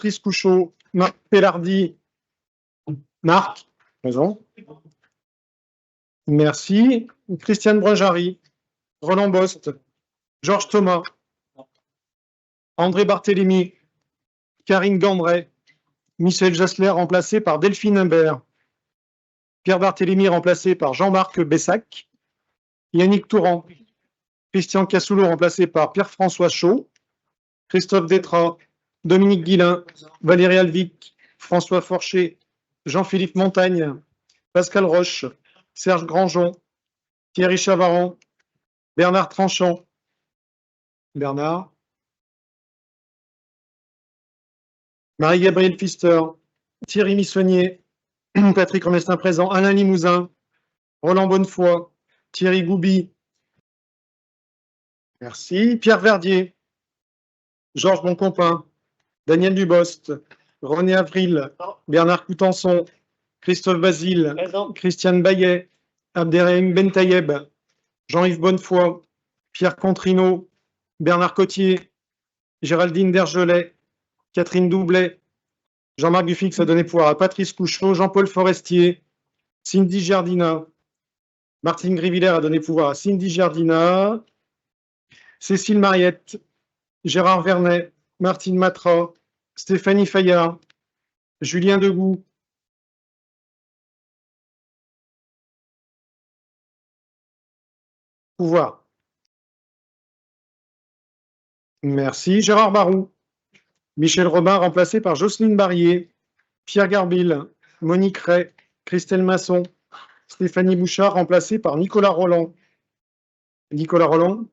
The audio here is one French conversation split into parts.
Patrice Couchot, Marc Pellardi, Marc, raison. Merci. Christiane Brun-Jarry, Roland Bost, Georges Thomas, André Barthélémy, Karine Gandray, Michel Jassler remplacé par Delphine Imbert, Pierre Barthélémy remplacé par Jean-Marc Bessac, Yannick Touran, Christian Cassoulot remplacé par Pierre-François Chaud, Christophe Détrat, Dominique Guillain, Valérie Alvic, François Forcher, Jean-Philippe Montagne, Pascal Roche, Serge Grandjean, Thierry Chavaron, Bernard Tranchant, Bernard, Marie-Gabrielle Pfister, Thierry Missonnier, Patrick Romestin présent, Alain Limousin, Roland Bonnefoy, Thierry Gouby, merci, Pierre Verdier, Georges Boncompin, Daniel Dubost, René Avril, Bernard Coutançon, Christophe Basile, Christiane Bayet, Abderrahim Bentayeb, Jean-Yves Bonnefoy, Pierre Contrino, Bernard Cotier, Géraldine Dergelet, Catherine Doublet, Jean-Marc Dufix a donné pouvoir à Patrice Couchot, Jean-Paul Forestier, Cindy Giardina, Martine Grivillers a donné pouvoir à Cindy Giardina, Cécile Mariette, Gérard Vernet, Martine Matra, Stéphanie Fayard, Julien Degout, pouvoir. Merci. Gérard Barou, Michel Robin remplacé par Jocelyne Barrier, Pierre Garbil, Monique Ray, Christelle Masson, Stéphanie Bouchard remplacée par Nicolas Roland. Nicolas Roland,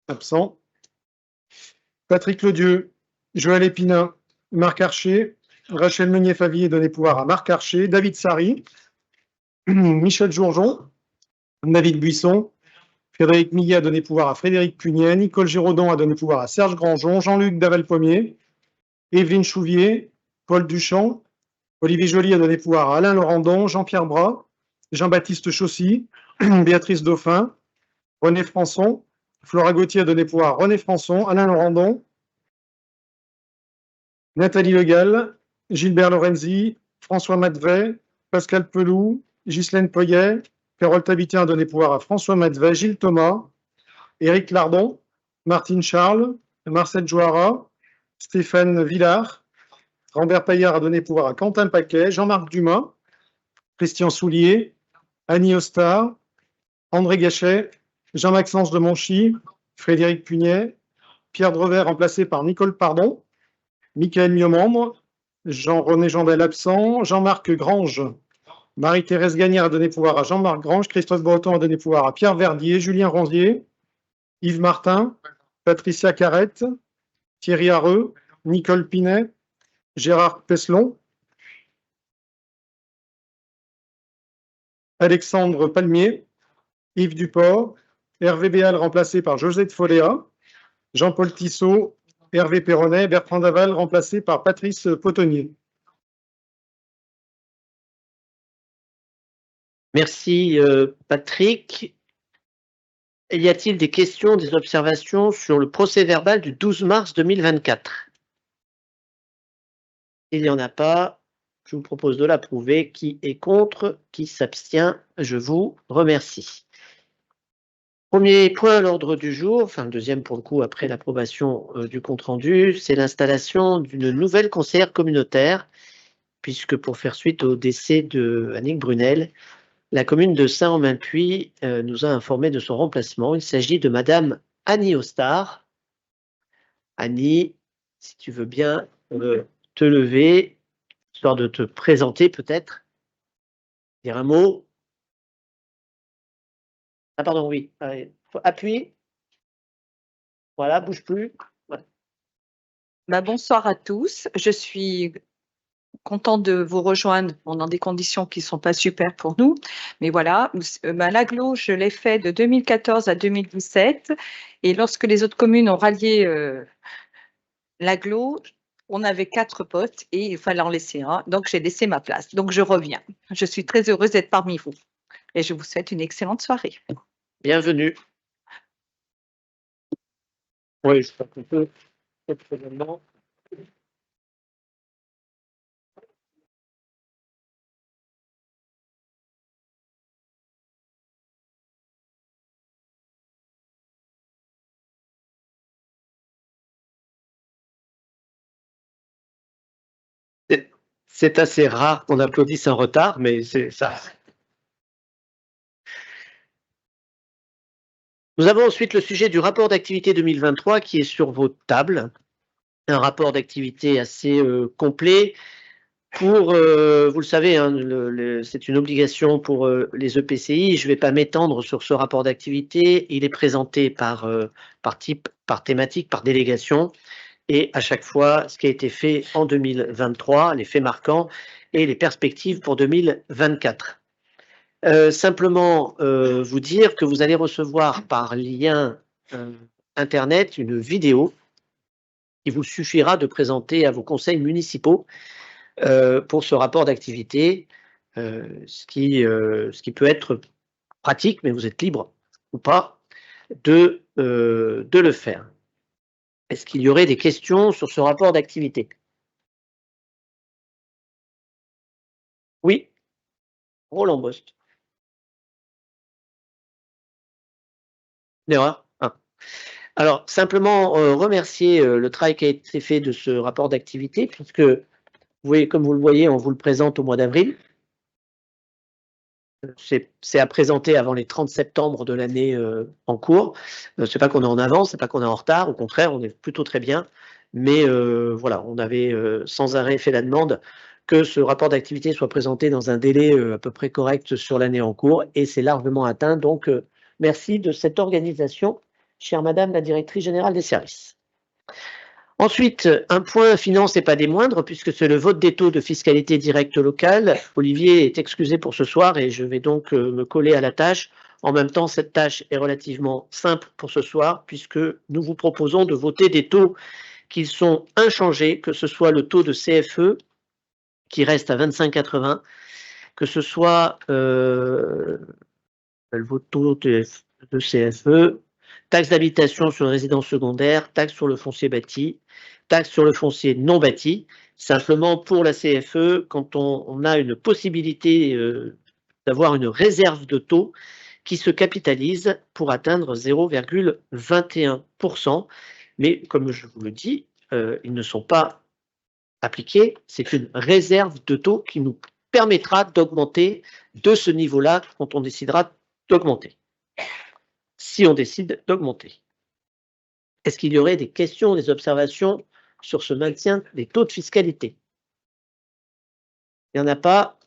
absent. Patrick Ledieu, Joël Épinin, Marc Archer, Rachel Meunier-Favier donné pouvoir à Marc Archer, David Sari, Michel Jourjon, David Buisson, Frédéric Millet a donné pouvoir à Frédéric Pugnet, Nicole Giraudon a donné pouvoir à Serge Grandjean, Jean-Luc Daval-Pommier, Évelyne Chouvier, Paul Duchamp, Olivier Joly a donné pouvoir à Alain Laurendon, Jean-Pierre Bras, Jean-Baptiste Chaussy, Béatrice Dauphin, René Françon, Flora Gauthier a donné pouvoir à René Françon, Alain Laurendon, Nathalie Legal, Gilbert Lorenzi, François Madvet, Pascal Pelou, Ghislaine Poyet, Carole Tabitien a donné pouvoir à François Madvet, Gilles Thomas, Éric Lardon, Martine Charles, Marcel Jouara, Stéphane Villard, Rambert Paillard a donné pouvoir à Quentin Paquet, Jean-Marc Dumas, Christian Soulier, Annie Ostar, André Gachet, Jean-Maxence de Monchy, Frédéric Pugnet, Pierre Drever remplacé par Nicole Pardon, Michael Miomembre, Jean-René Jandel absent, Jean-Marc Grange, Marie-Thérèse Gagnard a donné pouvoir à Jean-Marc Grange, Christophe Breton a donné pouvoir à Pierre Verdier, Julien Ronzier, Yves Martin, Patricia Carrette, Thierry Hareux, Nicole Pinet, Gérard Peslon, Alexandre Palmier, Yves Duport, Hervé Béal remplacé par Josette Foléa, Jean-Paul Tissot, Hervé Perronnet, Bertrand Daval remplacé par Patrice Potonnier. Merci Patrick. Y a-t-il des questions, des observations sur le procès-verbal du 12 mars 2024? Il n'y en a pas. Je vous propose de l'approuver. Qui est contre? Qui s'abstient? Je vous remercie. Premier point à l'ordre du jour, enfin le deuxième pour le coup après l'approbation du compte-rendu, c'est l'installation d'une nouvelle conseillère communautaire, puisque pour faire suite au décès de Annick Brunel, la commune de Saint-Romain-Puy nous a informé de son remplacement. Il s'agit de Madame Annie Ostar. Annie, si tu veux bien te lever, histoire de te présenter peut-être, dire un mot. Ah pardon, oui. Appuie. Voilà, bouge plus. Ouais. Bonsoir à tous. Je suis contente de vous rejoindre dans des conditions qui ne sont pas super pour nous. Mais voilà, l'aglo, je l'ai fait de 2014 à 2017. Et lorsque les autres communes ont rallié l'aglo, on avait 4 postes et il fallait en laisser un. Donc, j'ai laissé ma place. Donc, je reviens. Je suis très heureuse d'être parmi vous. Et je vous souhaite une excellente soirée. Bienvenue. Oui, je crois qu'on peut exceptionnellement. C'est assez rare qu'on applaudisse en retard, mais c'est ça. Nous avons ensuite le sujet du rapport d'activité 2023 qui est sur vos tables. Un rapport d'activité assez complet. Pour, vous le savez, hein, c'est une obligation pour les EPCI. Je ne vais pas m'étendre sur ce rapport d'activité. Il est présenté par type, par thématique, par délégation. Et à chaque fois, ce qui a été fait en 2023, les faits marquants et les perspectives pour 2024. Simplement vous dire que vous allez recevoir par lien Internet une vidéo qui vous suffira de présenter à vos conseils municipaux pour ce rapport d'activité, ce qui peut être pratique, mais vous êtes libre ou pas de le faire. Est-ce qu'il y aurait des questions sur ce rapport d'activité? Oui, Roland Bost. Une erreur? Ah. Alors, simplement remercier le travail qui a été fait de ce rapport d'activité, puisque, vous voyez, comme vous le voyez, on vous le présente au mois d'avril. C'est à présenter avant les 30 septembre de l'année en cours. C'est pas qu'on est en avance, c'est pas qu'on est en retard, au contraire, on est plutôt très bien. Mais voilà, on avait sans arrêt fait la demande que ce rapport d'activité soit présenté dans un délai à peu près correct sur l'année en cours, et c'est largement atteint. Donc, merci de cette organisation, chère Madame la Directrice Générale des Services. Ensuite, un point finance et pas des moindres, puisque c'est le vote des taux de fiscalité directe locale. Olivier est excusé pour ce soir et je vais donc me coller à la tâche. En même temps, cette tâche est relativement simple pour ce soir, puisque nous vous proposons de voter des taux qui sont inchangés, que ce soit le taux de CFE, qui reste à 25,80, que ce soit le taux de CFE, taxe d'habitation sur les résidences secondaires, taxe sur le foncier bâti, taxe sur le foncier non bâti. Simplement pour la CFE, quand on a une possibilité d'avoir une réserve de taux qui se capitalise pour atteindre 0,21%. Mais comme je vous le dis, ils ne sont pas appliqués. C'est une réserve de taux qui nous permettra d'augmenter de ce niveau-là quand on décidera d'augmenter. Si on décide d'augmenter. Est-ce qu'il y aurait des questions, des observations sur ce maintien des taux de fiscalité? Il n'y en a pas.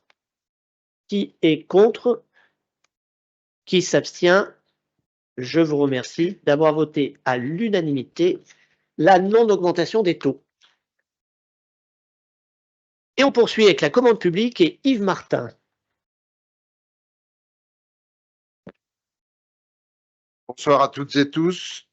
Qui est contre? Qui s'abstient? Je vous remercie d'avoir voté à l'unanimité la non-augmentation des taux. Et on poursuit avec la commande publique et Yves Martin. Bonsoir à toutes et tous.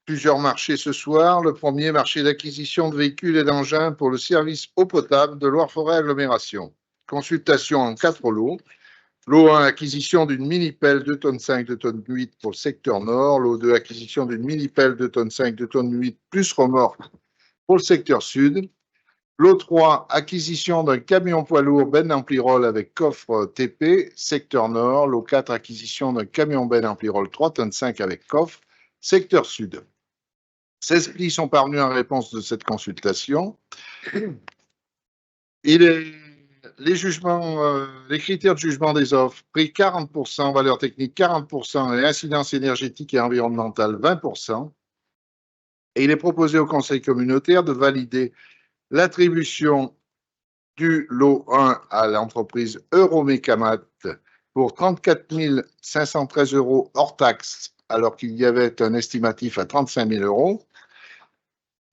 Plusieurs marchés ce soir. Le premier, marché d'acquisition de véhicules et d'engins pour le service eau potable de Loire-Forêt Agglomération. Consultation en 4 lots. Lot 1, acquisition d'une mini-pelle 2 tonnes 5, 2 tonnes 8 pour le secteur nord. Lot 2, acquisition d'une mini-pelle 2 tonnes 5, 2 tonnes 8 plus remorque pour le secteur sud. Lot 3, acquisition d'un camion poids lourd Ben Ampli-Roll avec coffre TP, secteur nord. Lot 4, acquisition d'un camion Ben Ampli-Roll 3 tonnes 5 avec coffre, secteur sud. 16 plis sont parvenus en réponse de cette consultation. Les critères de jugement des offres, prix 40%, valeur technique 40% et incidence énergétique et environnementale 20%. Et il est proposé au Conseil communautaire de valider l'attribution du lot 1 à l'entreprise Euromécamat pour 34 513 € hors taxe, alors qu'il y avait un estimatif à 35 000 €.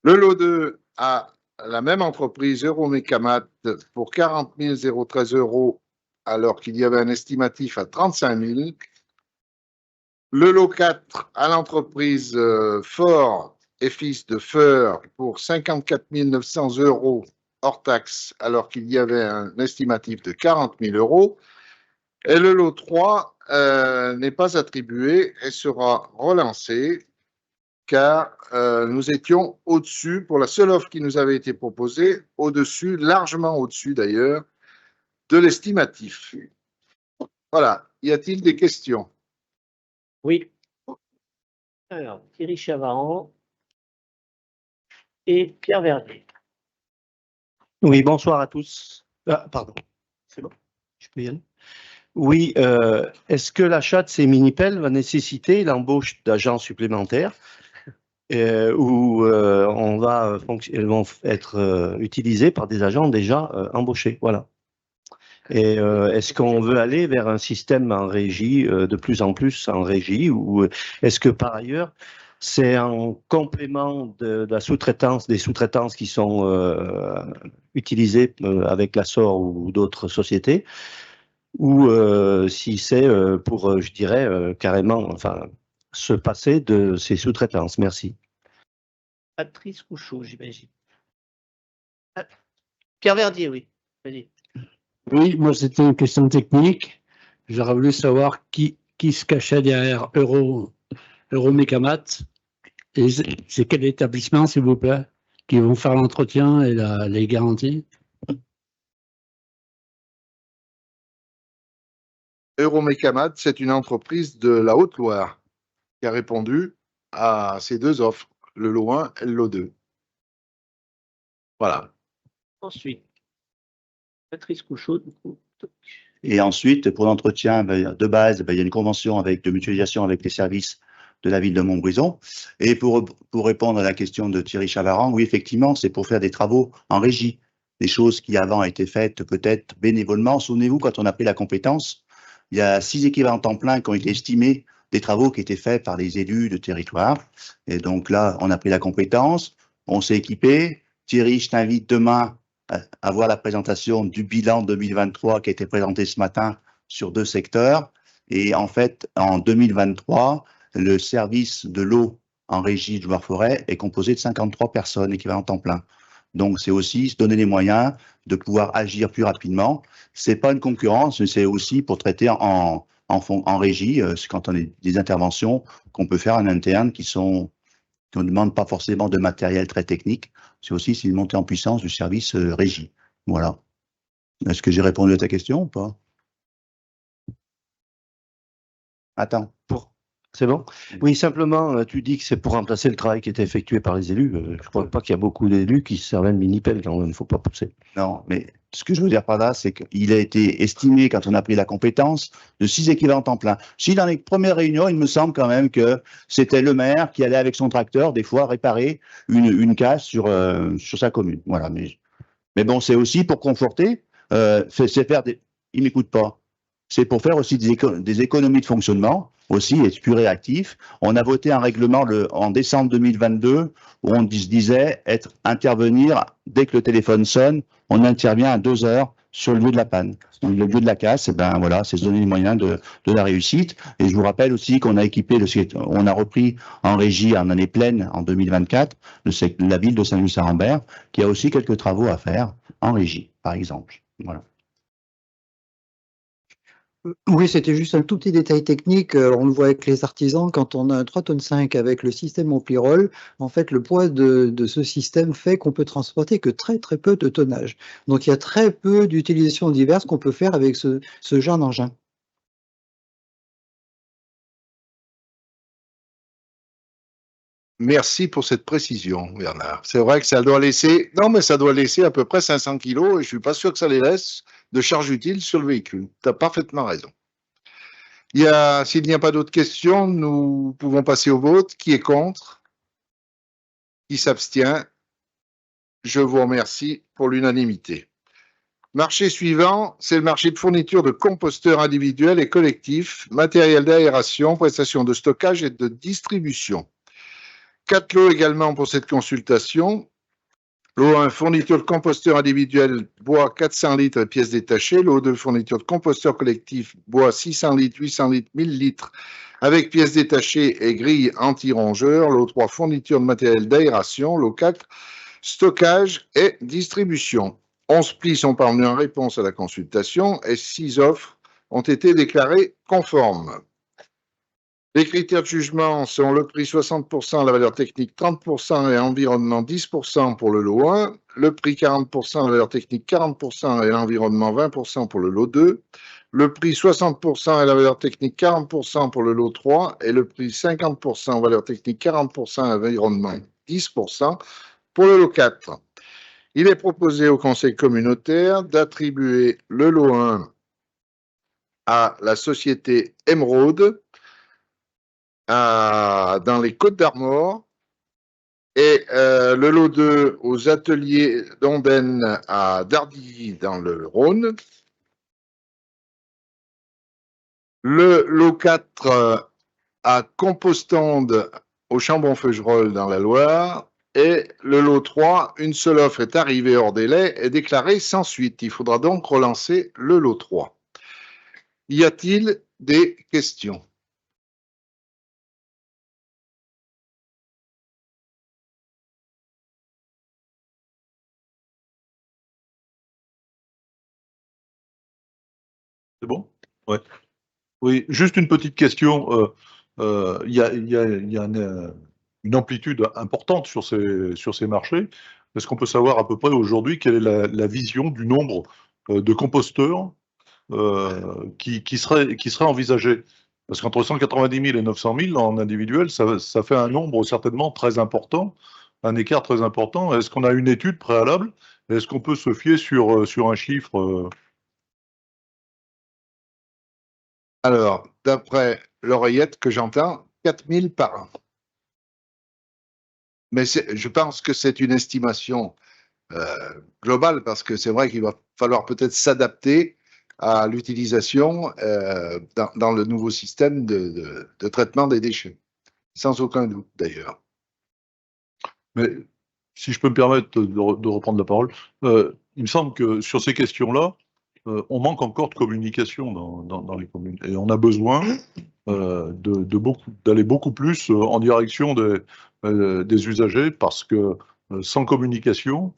Le lot 2 à la même entreprise Euromécamat pour 40 013 €, alors qu'il y avait un estimatif à 35 000. Le lot 4 à l'entreprise Fort et Fils de Feur pour 54 900 € hors taxe, alors qu'il y avait un estimatif de 40 000 €. Et le lot 3 n'est pas attribué et sera relancé car nous étions au-dessus, pour la seule offre qui nous avait été proposée, au-dessus, largement au-dessus d'ailleurs, de l'estimatif. Voilà. Y a-t-il des questions? Oui. Alors, Thierry Chavaran et Pierre Verdier. Oui, bonsoir à tous. Ah, pardon, c'est bon, je peux y aller. Oui, est-ce que l'achat de ces mini-pelles va nécessiter l'embauche d'agents supplémentaires ou elles vont être utilisées par des agents déjà embauchés? Voilà. Et est-ce qu'on veut aller vers un système en régie, de plus en plus en régie, ou est-ce que par ailleurs, c'est en complément de la sous-traitance, des sous-traitances qui sont utilisées avec la SOR ou d'autres sociétés, ou si c'est pour, je dirais, carrément, enfin, se passer de ces sous-traitances? Merci. Patrice Rouchaud, j'imagine. Ah, Pierre Verdier, oui. Vas-y. Oui, moi c'était une question technique. J'aurais voulu savoir qui se cachait derrière Euromécamat et c'est quel établissement, s'il vous plaît, qui vont faire l'entretien et les garanties. Euromécamat, c'est une entreprise de la Haute-Loire qui a répondu à ces deux offres, le lot 1 et le lot 2. Voilà. Ensuite, Patrice Rouchaud, du coup. Et ensuite, pour l'entretien, de base, il y a une convention de mutualisation avec les services de la ville de Montbrison. Et pour répondre à la question de Thierry Chavaran, oui, effectivement, c'est pour faire des travaux en régie, des choses qui avant étaient faites peut-être bénévolement. Souvenez-vous, quand on a pris la compétence, il y a 6 équivalents temps plein qui ont été estimés des travaux qui étaient faits par les élus de territoire. Et donc là, on a pris la compétence, on s'est équipé. Thierry, je t'invite demain à voir la présentation du bilan 2023 qui a été présenté ce matin sur 2 secteurs. Et en fait, en 2023, le service de l'eau en régie de Loire-Forêt est composé de 53 personnes équivalent temps plein. Donc, c'est aussi se donner les moyens de pouvoir agir plus rapidement. C'est pas une concurrence, mais c'est aussi pour traiter en régie, quand on a des interventions qu'on peut faire en interne qui ne demandent pas forcément de matériel très technique. C'est aussi une montée en puissance du service régie. Voilà. Est-ce que j'ai répondu à ta question ou pas? Attends. C'est bon? Oui, simplement, tu dis que c'est pour remplacer le travail qui était effectué par les élus. Je ne crois pas qu'il y a beaucoup d'élus qui servaient de mini-pelle quand même, il ne faut pas pousser. Non, mais ce que je veux dire par là, c'est qu'il a été estimé, quand on a pris la compétence, de 6 équivalents temps plein. Si dans les premières réunions, il me semble quand même que c'était le maire qui allait avec son tracteur, des fois, réparer une casse sur sa commune. Voilà. Mais bon, c'est aussi pour conforter, c'est faire des... Il m'écoute pas. C'est pour faire aussi des économies de fonctionnement, aussi, être plus réactif. On a voté un règlement en décembre 2022 où on disait intervenir dès que le téléphone sonne, on intervient à 2 heures sur le lieu de la panne. Donc, le lieu de la casse, voilà, c'est se donner les moyens de la réussite. Et je vous rappelle aussi qu'on a on a repris en régie en année pleine en 2024 la ville de Saint-Louis-Sarambert, qui a aussi quelques travaux à faire en régie, par exemple. Voilà. Oui, c'était juste un tout petit détail technique. On le voit avec les artisans, quand on a un 3,5 tonnes avec le système Ampli-Roll, en fait, le poids de ce système fait qu'on peut transporter que très très peu de tonnage. Donc, il y a très peu d'utilisations diverses qu'on peut faire avec ce genre d'engin. Merci pour cette précision, Bernard. C'est vrai que ça doit laisser, non, mais ça doit laisser à peu près 500 kilos et je suis pas sûr que ça les laisse de charge utile sur le véhicule. Tu as parfaitement raison. S'il n'y a pas d'autres questions, nous pouvons passer au vote. Qui est contre? Qui s'abstient? Je vous remercie pour l'unanimité. Marché suivant, c'est le marché de fourniture de composteurs individuels et collectifs, matériel d'aération, prestations de stockage et de distribution. 4 lots également pour cette consultation. Lot 1, fourniture de composteur individuel, bois 400 litres et pièces détachées. Lot 2, fourniture de composteur collectif, bois 600 litres, 800 litres, 1000 litres avec pièces détachées et grille anti-rongeur. Lot 3, fourniture de matériel d'aération. Lot 4, stockage et distribution. 11 plis sont parvenus en réponse à la consultation et 6 offres ont été déclarées conformes. Les critères de jugement sont le prix 60%, la valeur technique 30% et environnement 10% pour le lot 1, le prix 40%, la valeur technique 40% et l'environnement 20% pour le lot 2, le prix 60% et la valeur technique 40% pour le lot 3 et le prix 50%, valeur technique 40% et environnement 10% pour le lot 4. Il est proposé au conseil communautaire d'attribuer le lot 1 à la société Emeraude dans les Côtes d'Armor et le lot 2 aux ateliers d'Ondaine à Dardilly dans le Rhône. Le lot 4 à Compostande au Chambon-Feugerolles dans la Loire. Et le lot 3, une seule offre est arrivée hors délai et déclarée sans suite. Il faudra donc relancer le lot 3. Y a-t-il des questions? C'est bon? Ouais. Oui, juste une petite question. Il y a une amplitude importante sur ces marchés. Est-ce qu'on peut savoir à peu près aujourd'hui quelle est la vision du nombre de composteurs qui serait envisagé? Parce qu'entre 190 000 et 900 000 en individuel, ça fait un nombre certainement très important, un écart très important. Est-ce qu'on a une étude préalable? Est-ce qu'on peut se fier sur un chiffre? Alors, d'après l'oreillette que j'entends, 4000 par an. Mais je pense que c'est une estimation globale parce que c'est vrai qu'il va falloir peut-être s'adapter à l'utilisation dans le nouveau système de traitement des déchets. Sans aucun doute, d'ailleurs. Mais si je peux me permettre de reprendre la parole, il me semble que sur ces questions-là, on manque encore de communication dans les communes. Et on a besoin d'aller beaucoup plus en direction des usagers parce que sans communication,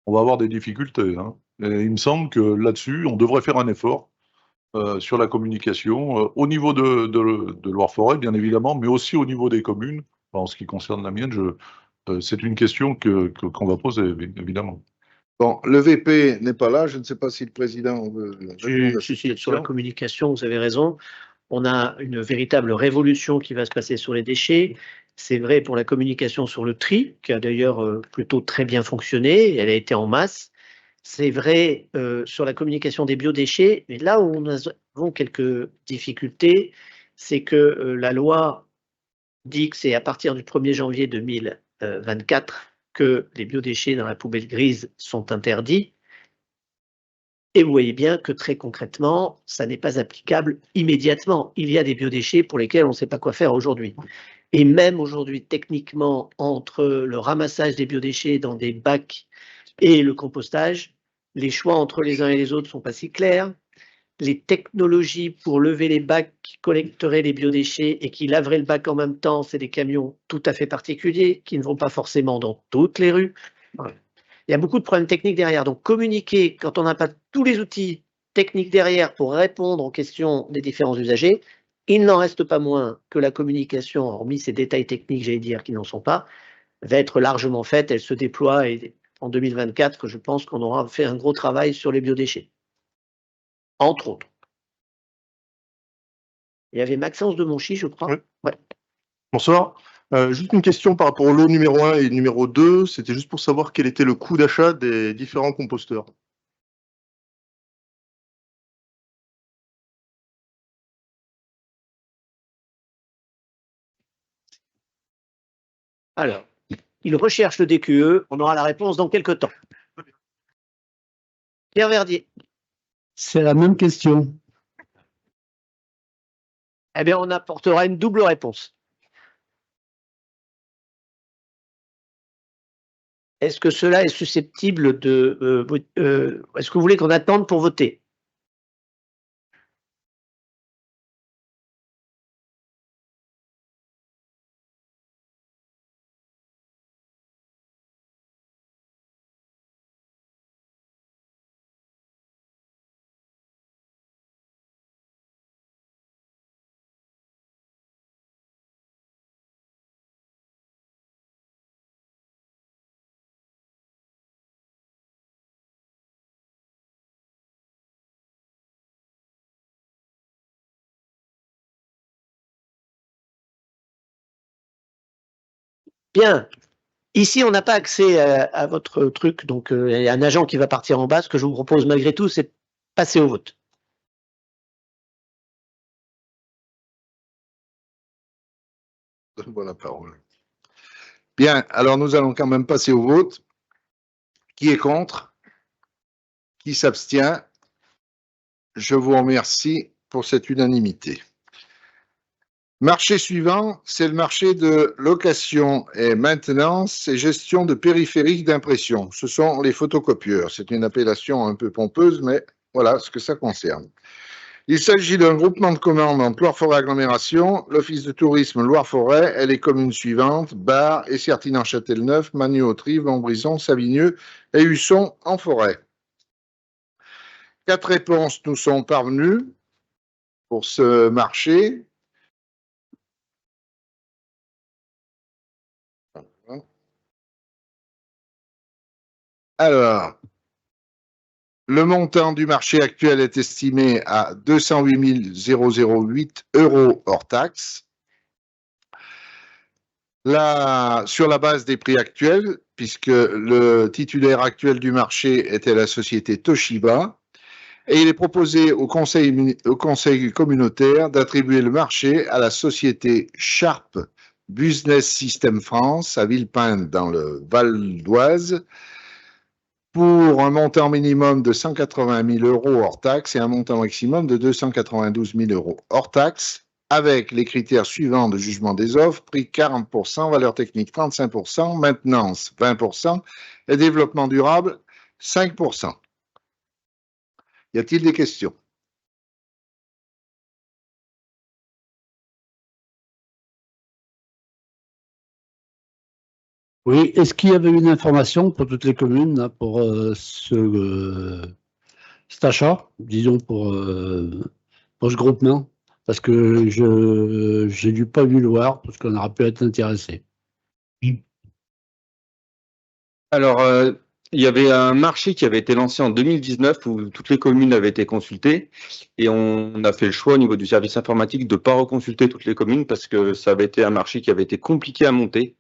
on va avoir des difficultés, hein. Et il me semble que là-dessus, on devrait faire un effort sur la communication au niveau de Loire-Forêt, bien évidemment, mais aussi au niveau des communes. En ce qui concerne la mienne, c'est une question qu'on va poser, évidemment. Bon, le VP n'est pas là. Je ne sais pas si le président veut répondre à cette Sur la question. communication, vous avez raison. On a une véritable révolution qui va se passer sur les déchets. C'est vrai pour la communication sur le tri, qui a d'ailleurs plutôt très bien fonctionné. Elle a été en masse. C'est vrai sur la communication des biodéchets, mais là où nous avons quelques difficultés, c'est que la loi dit que c'est à partir du 1er janvier 2024 que les biodéchets dans la poubelle grise sont interdits. Et vous voyez bien que très concrètement, ça n'est pas applicable immédiatement. Il y a des biodéchets pour lesquels on ne sait pas quoi faire aujourd'hui. Et même aujourd'hui, techniquement, entre le ramassage des biodéchets dans des bacs et le compostage, les choix entre les uns et les autres ne sont pas si clairs. Les technologies pour lever les bacs qui collecteraient les biodéchets et qui laveraient le bac en même temps, c'est des camions tout à fait particuliers qui ne vont pas forcément dans toutes les rues. Il y a beaucoup de problèmes techniques derrière. Donc, communiquer quand on n'a pas tous les outils techniques derrière pour répondre aux questions des différents usagers, il n'en reste pas moins que la communication, hormis ces détails techniques, j'allais dire, qui n'en sont pas, va être largement faite. Elle se déploie et en 2024, je pense qu'on aura fait un gros travail sur les biodéchets. Entre autres. Il y avait Maxence de Monchy, je crois. Oui. Ouais. Bonsoir. Juste une question par rapport au lot numéro 1 et numéro 2. C'était juste pour savoir quel était le coût d'achat des différents composteurs. Alors, il recherche le DQE. On aura la réponse dans quelques temps. Pierre Verdier. C'est la même question. Eh bien, on apportera une double réponse. Est-ce que cela est susceptible de... est-ce que vous voulez qu'on attende pour voter? Bien. Ici, on n'a pas accès à votre truc, donc il y a un agent qui va partir en bas. Ce que je vous propose malgré tout, c'est de passer au vote. Donne-moi la parole. Bien, alors nous allons quand même passer au vote. Qui est contre? Qui s'abstient? Je vous remercie pour cette unanimité. Marché suivant, c'est le marché de location et maintenance et gestion de périphériques d'impression. Ce sont les photocopieurs. C'est une appellation un peu pompeuse, mais voilà ce que ça concerne. Il s'agit d'un groupement de commandes entre Loire-Forêt Agglomération, l'Office de tourisme Loire-Forêt et les communes suivantes, Bar, Essertine-en-Châtelneuf, Magny-Autrive, Montbrison, Savigneux et Husson en forêt. 4 réponses nous sont parvenues pour ce marché. Alors, le montant du marché actuel est estimé à 208 008 € hors taxe. Là, sur la base des prix actuels, puisque le titulaire actuel du marché était la société Toshiba, et il est proposé au conseil communautaire d'attribuer le marché à la société Sharp Business System France à Villepinte dans le Val d'Oise pour un montant minimum de 180 000 € hors taxe et un montant maximum de 292 000 € hors taxe, avec les critères suivants de jugement des offres: prix 40%, valeur technique 35%, maintenance 20% et développement durable 5%. Y a-t-il des questions? Oui, est-ce qu'il y avait une information pour toutes les communes là, pour cet achat, disons pour ce groupement? Parce que j'ai dû pas vu le voir, parce qu'on aurait pu être intéressé. Alors, il y avait un marché qui avait été lancé en 2019 où toutes les communes avaient été consultées et on a fait le choix au niveau du service informatique de ne pas reconsulter toutes les communes parce que ça avait été un marché qui avait été compliqué à monter.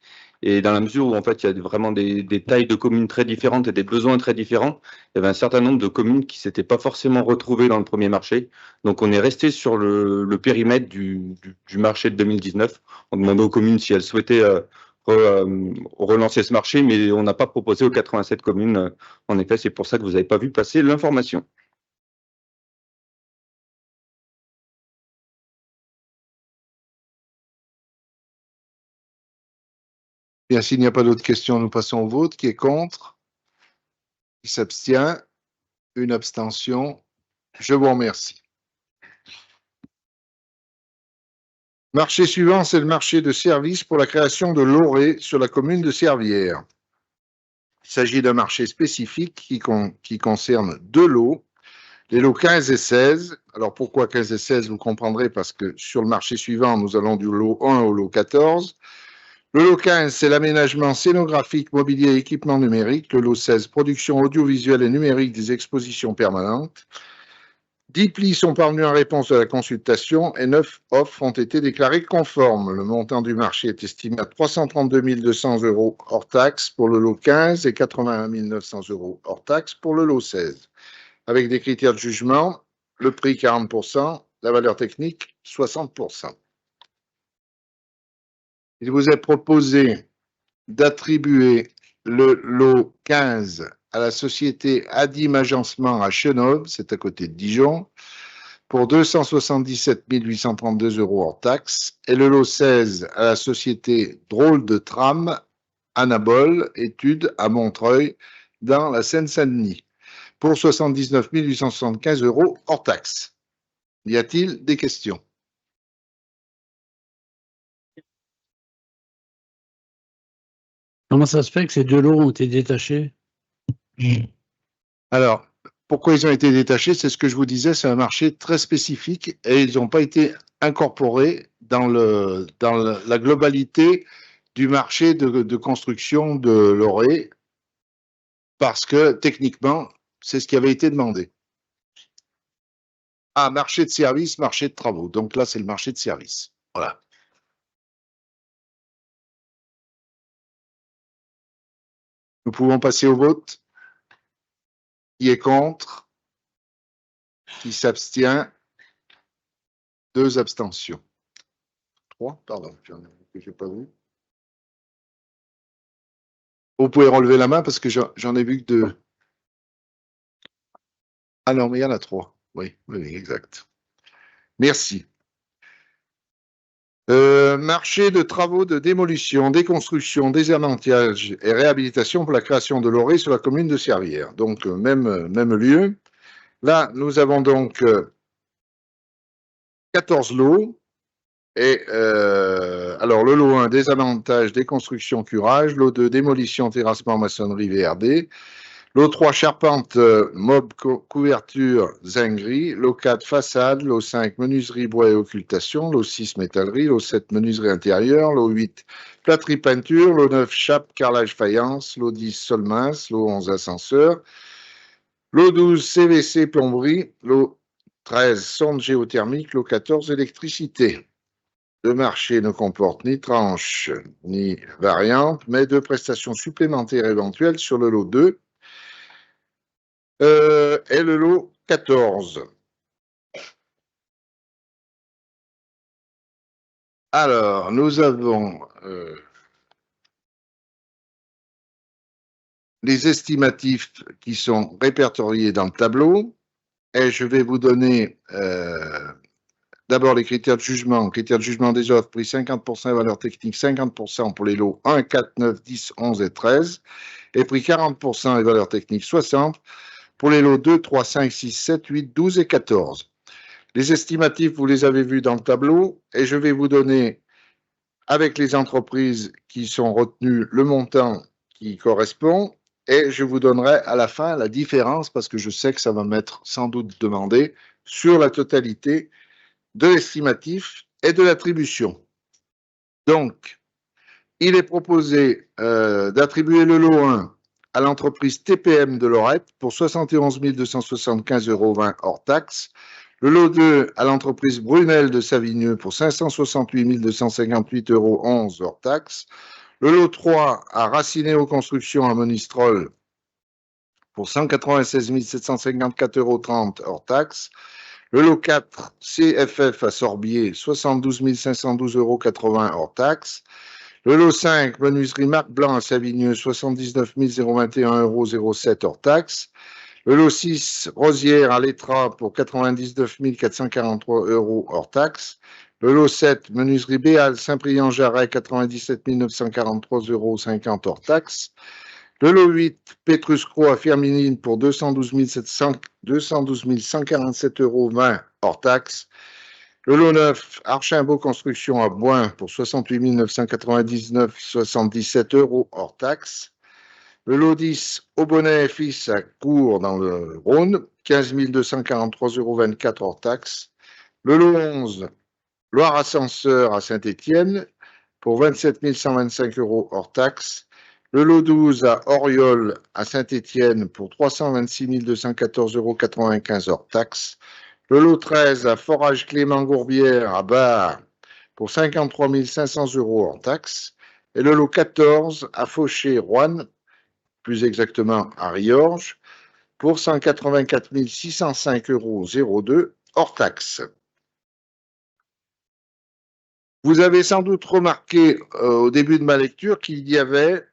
Et dans la mesure où en fait il y a vraiment des tailles de communes très différentes et des besoins très différents, il y avait un certain nombre de communes qui ne s'étaient pas forcément retrouvées dans le premier marché. Donc on est resté sur le périmètre du marché de 2019. On demandait aux communes si elles souhaitaient relancer ce marché, mais on n'a pas proposé aux 87 communes. En effet, c'est pour ça que vous n'avez pas vu passer l'information. Bien, s'il n'y a pas d'autres questions, nous passons au vote. Qui est contre? Qui s'abstient? Une abstention. Je vous remercie. Marché suivant, c'est le marché de services pour la création de l'ORE sur la commune de Servières. Il s'agit d'un marché spécifique qui concerne 2 lots, les lots 15 et 16. Alors pourquoi 15 et 16? Vous comprendrez parce que sur le marché suivant, nous allons du lot 1 au lot 14. Le lot 15, c'est l'aménagement scénographique, mobilier et équipement numérique. Le lot 16, production audiovisuelle et numérique des expositions permanentes. 10 plis sont parvenus en réponse à la consultation et 9 offres ont été déclarées conformes. Le montant du marché est estimé à 332 200 € hors taxe pour le lot 15 et 81 900 € hors taxe pour le lot 16. Avec des critères de jugement, le prix 40%, la valeur technique 60%. Il vous est proposé d'attribuer le lot 15 à la société Adim Agencement à Chenôve, c'est à côté de Dijon, pour 277 832 € hors taxe, et le lot 16 à la société Drôle de Tram Anabol Études à Montreuil, dans la Seine-Saint-Denis, pour 79 875 € hors taxe. Y a-t-il des questions? Comment ça se fait que ces 2 lots ont été détachés? Alors, pourquoi ils ont été détachés? C'est ce que je vous disais, c'est un marché très spécifique et ils n'ont pas été incorporés dans la globalité du marché de construction de l'ORE parce que techniquement, c'est ce qui avait été demandé. Ah, marché de services, marché de travaux. Donc là, c'est le marché de services. Voilà. pouvons passer au vote. Qui est contre? Qui s'abstient? 2 abstentions. 3, pardon, je n'ai pas vu. Vous pouvez relever la main parce que j'en ai vu que 2. Ah non, mais il y en a 3. Oui, exact. Merci. Marché de travaux de démolition, déconstruction, désermentage et réhabilitation pour la création de l'ORE sur la commune de Servières. Donc, même lieu. Là, nous avons donc 14 lots. Et alors, le lot 1, désavantage, déconstruction, curage. Lot 2, démolition, terrassement, maçonnerie, VRD. Lot 3, charpente, mob, couverture, zinguerie. Lot 4, façade. Lot 5, menuiserie, bois et occultation. Lot 6, métallerie. Lot 7, menuiserie intérieure. Lot 8, plâtrerie, peinture. Lot 9, chape, carrelage, faïence. Lot 10, sol mince. Lot 11, ascenseur. Lot 12, CVC, plomberie. Lot 13, sonde géothermique. Lot 14, électricité. Le marché ne comporte ni tranche ni variante, mais 2 prestations supplémentaires éventuelles sur le lot 2 et le lot 14. Alors, nous avons les estimatifs qui sont répertoriés dans le tableau et je vais vous donner d'abord les critères de jugement. Critères de jugement des offres, prix 50% et valeur technique 50% pour les lots 1, 4, 9, 10, 11 et 13 et prix 40% et valeur technique 60% pour les lots 2, 3, 5, 6, 7, 8, 12 et 14. Les estimatifs, vous les avez vus dans le tableau et je vais vous donner, avec les entreprises qui sont retenues, le montant qui correspond et je vous donnerai à la fin la différence parce que je sais que ça va m'être sans doute demandé sur la totalité de l'estimatif et de l'attribution. Donc, il est proposé d'attribuer le lot 1 à l'entreprise TPM de Lorette pour 71 275,20 € hors taxe. Le lot 2 à l'entreprise Brunel de Savigneux pour 568 258,11 € hors taxe. Le lot 3 à Racinéo Construction à Monistrol pour 196 754,30 € hors taxe. Le lot 4 CFF à Sorbier, 72 512,80 € hors taxe. Le lot 5, menuiserie Marc Blanc à Savigneux, 79 021,07 € hors taxe. Le lot 6, Rosière à Letras pour 99 443 € hors taxe. Le lot 7, menuiserie Béal Saint-Priant-Jarret, 97 943,50 € hors taxe. Le lot 8, Pétrus-Cros à Firminine pour 212 147,20 € hors taxe. Le lot 9, Archimbault Construction à Boin pour 68 999,77 € hors taxe. Le lot 10, Aubonnet et Fils à Cours dans le Rhône, 15 243,24 € hors taxe. Le lot 11, Loire Ascenseur à Saint-Étienne pour 27 125 € hors taxe. Le lot 12 à Oriol à Saint-Étienne pour 326 214,95 € hors taxe. Le lot 13 à Forage Clément-Gourbière à Bar pour 53 500 € hors taxe. Et le lot 14 à Fauché-Roanne, plus exactement à Riorges, pour 184 605,02 € hors taxe. Vous avez sans doute remarqué au début de ma lecture qu'il y avait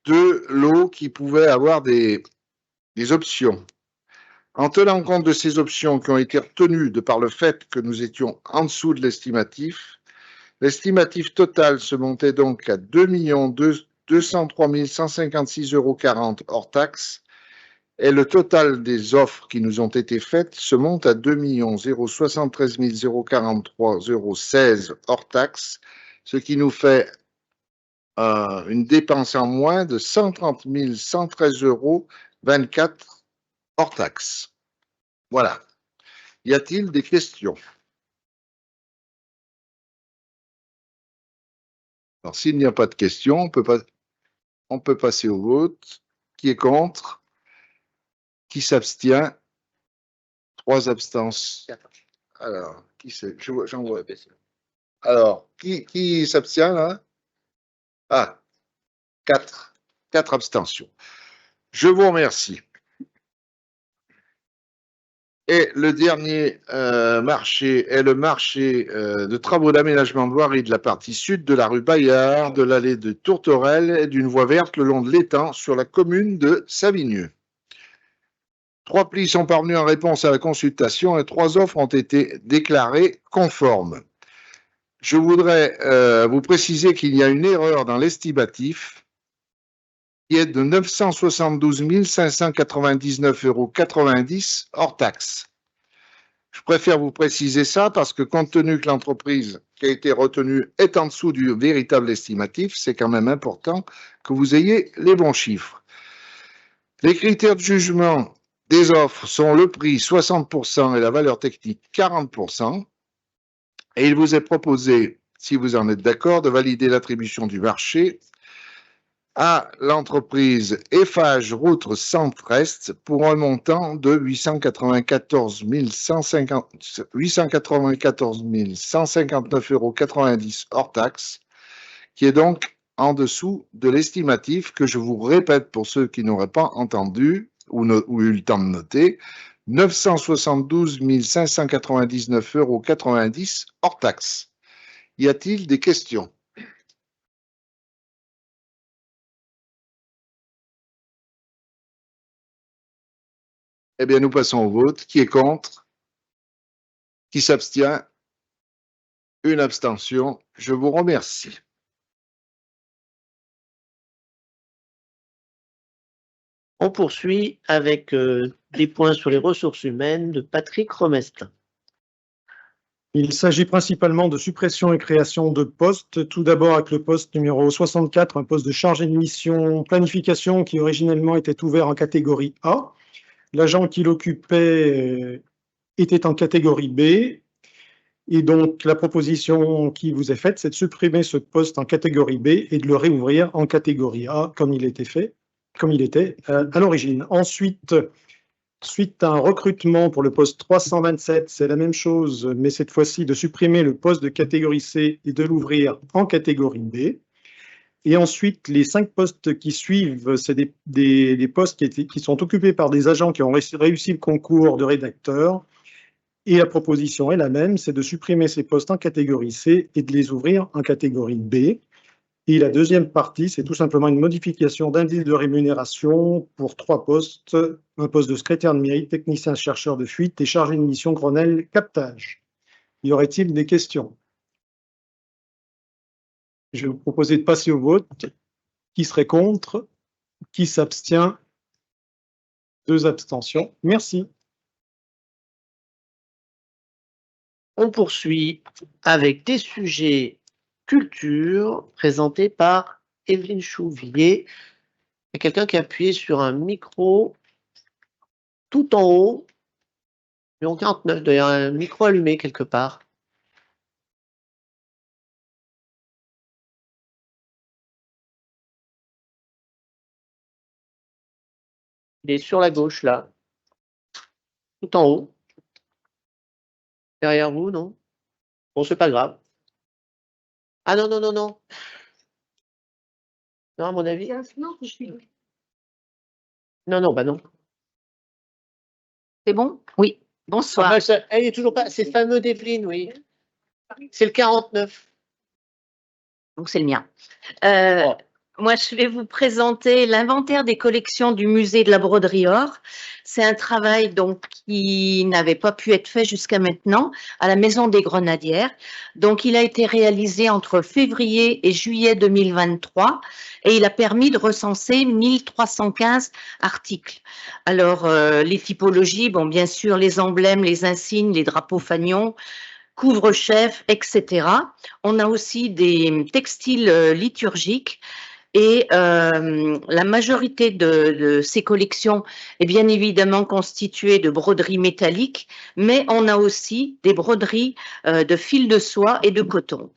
2 lots qui pouvaient avoir des options. En tenant compte de ces options qui ont été retenues de par le fait que nous étions en dessous de l'estimatif total se montait donc à 2 203 156,40 € hors taxe et le total des offres qui nous ont été faites se monte à 2 073 043,16 € hors taxe, ce qui nous fait une dépense en moins de 130 113,24 € hors taxe. Voilà. Y a-t-il des questions? Alors, s'il n'y a pas de questions, on peut passer au vote. Qui est contre? Qui s'abstient? 3 abstentions. Alors, qui c'est? J'en vois. Alors, qui s'abstient là? Ah, 4. 4 abstentions. Je vous remercie. Et le dernier marché est le marché de travaux d'aménagement de voirie de la partie sud de la rue Bayard, de l'allée de Tourterelle et d'une voie verte le long de l'étang sur la commune de Savigneux. 3 plis sont parvenus en réponse à la consultation et 3 offres ont été déclarées conformes. Je voudrais vous préciser qu'il y a une erreur dans l'estimatif qui est de 972 599,90 € hors taxe. Je préfère vous préciser ça parce que compte tenu que l'entreprise qui a été retenue est en dessous du véritable estimatif, c'est quand même important que vous ayez les bons chiffres. Les critères de jugement des offres sont le prix 60% et la valeur technique 40%. Et il vous est proposé, si vous en êtes d'accord, de valider l'attribution du marché à l'entreprise Eiffage Routes Centre-Est pour un montant de 894 159,90 € hors taxe, qui est donc en dessous de l'estimatif que je vous répète pour ceux qui n'auraient pas entendu ou eu le temps de noter, 972 599,90 € hors taxe. Y a-t-il des questions? Eh bien, nous passons au vote. Qui est contre? Qui s'abstient? Une abstention. Je vous remercie. On poursuit avec des points sur les ressources humaines de Patrick Romestin. Il s'agit principalement de suppression et création de postes. Tout d'abord avec le poste numéro 64, un poste de chargé de mission planification qui originellement était ouvert en catégorie A. L'agent qui l'occupait était en catégorie B. Et donc, la proposition qui vous est faite, c'est de supprimer ce poste en catégorie B et de le réouvrir en catégorie A, comme il était à l'origine. Ensuite, suite à un recrutement pour le poste 327, c'est la même chose, mais cette fois-ci de supprimer le poste de catégorie C et de l'ouvrir en catégorie B. Et ensuite, les 5 postes qui suivent, c'est des postes qui sont occupés par des agents qui ont réussi le concours de rédacteur. Et la proposition est la même, c'est de supprimer ces postes en catégorie C et de les ouvrir en catégorie B. Et la deuxième partie, c'est tout simplement une modification d'indice de rémunération pour 3 postes, un poste de secrétaire de mairie, technicien chercheur de fuite et chargé de mission Grenelle captage. Y aurait-il des questions? Je vais vous proposer de passer au vote. Qui serait contre? Qui s'abstient? 2 abstentions. Merci. On poursuit avec des sujets culture présentés par Evelyne Chouvier. Il y a quelqu'un qui a appuyé sur un micro tout en haut, numéro 49, d'ailleurs un micro allumé quelque part. Il est sur la gauche là, tout en haut. Derrière vous, non? Bon, c'est pas grave. Ah non, non, non, non. Non, à mon avis. Non, non, bah non. C'est bon? Oui. Bonsoir. Ah bah, elle est toujours pas. C'est le fameux d'Evelyne, oui. C'est le 49. Donc c'est le mien. Moi, je vais vous présenter l'inventaire des collections du musée de la broderie or. C'est un travail donc qui n'avait pas pu être fait jusqu'à maintenant à la Maison des Grenadières. Donc, il a été réalisé entre février et juillet 2023 et il a permis de recenser 1315 articles. Alors, les typologies, bon, bien sûr, les emblèmes, les insignes, les drapeaux fanions, couvre-chef, etc. On a aussi des textiles liturgiques. Et la majorité de ces collections est bien évidemment constituée de broderies métalliques, mais on a aussi des broderies de fil de soie et de coton.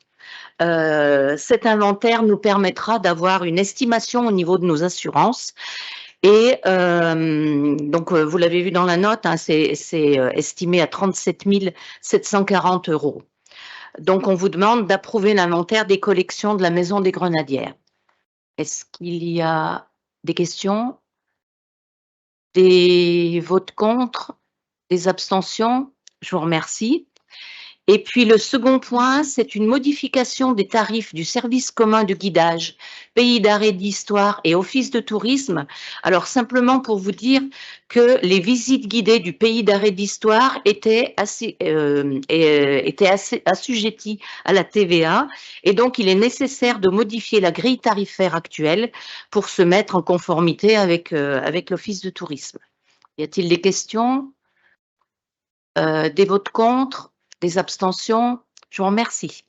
Cet inventaire nous permettra d'avoir une estimation au niveau de nos assurances. Et donc, vous l'avez vu dans la note, hein, c'est estimé à 37 740 €. Donc, on vous demande d'approuver l'inventaire des collections de la Maison des Grenadières. Est-ce qu'il y a Des questions? Des votes contre? Des abstentions? Je vous remercie. Et puis le second point, c'est une modification des tarifs du service commun de guidage, pays d'arrêt d'histoire et office de tourisme. Alors simplement pour vous dire que les visites guidées du pays d'arrêt d'histoire étaient assujetties à la TVA et donc il est nécessaire de modifier la grille tarifaire actuelle pour se mettre en conformité avec l'office de tourisme. Y a-t-il des questions? Des votes contre? Des abstentions? Je vous remercie.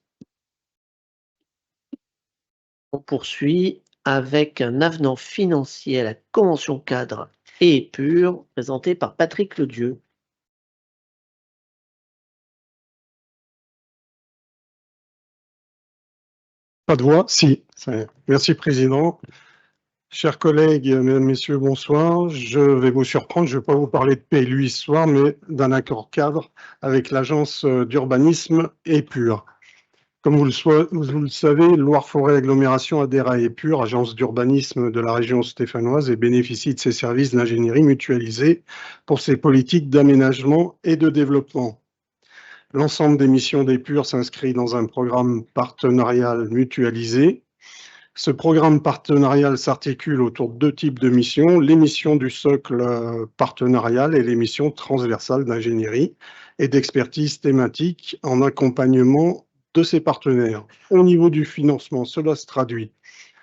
On poursuit avec un avenant financier à la convention cadre et épure présenté par Patrick Ledieu. Pas de voix? Si. Merci, Président. Chers collègues, mesdames, messieurs, bonsoir. Je vais vous surprendre, je ne vais pas vous parler de PLU ce soir, mais d'un accord cadre avec l'agence d'urbanisme Épure. Comme vous le savez, Loire-Forêt Agglomération adhère à Épure, agence d'urbanisme de la région stéphanoise, et bénéficie de ses services d'ingénierie mutualisés pour ses politiques d'aménagement et de développement. L'ensemble des missions d'Épure s'inscrit dans un programme partenarial mutualisé. Ce programme partenarial s'articule autour de deux types de missions, les missions du socle partenarial et les missions transversales d'ingénierie et d'expertise thématique en accompagnement de ses partenaires. Au niveau du financement, cela se traduit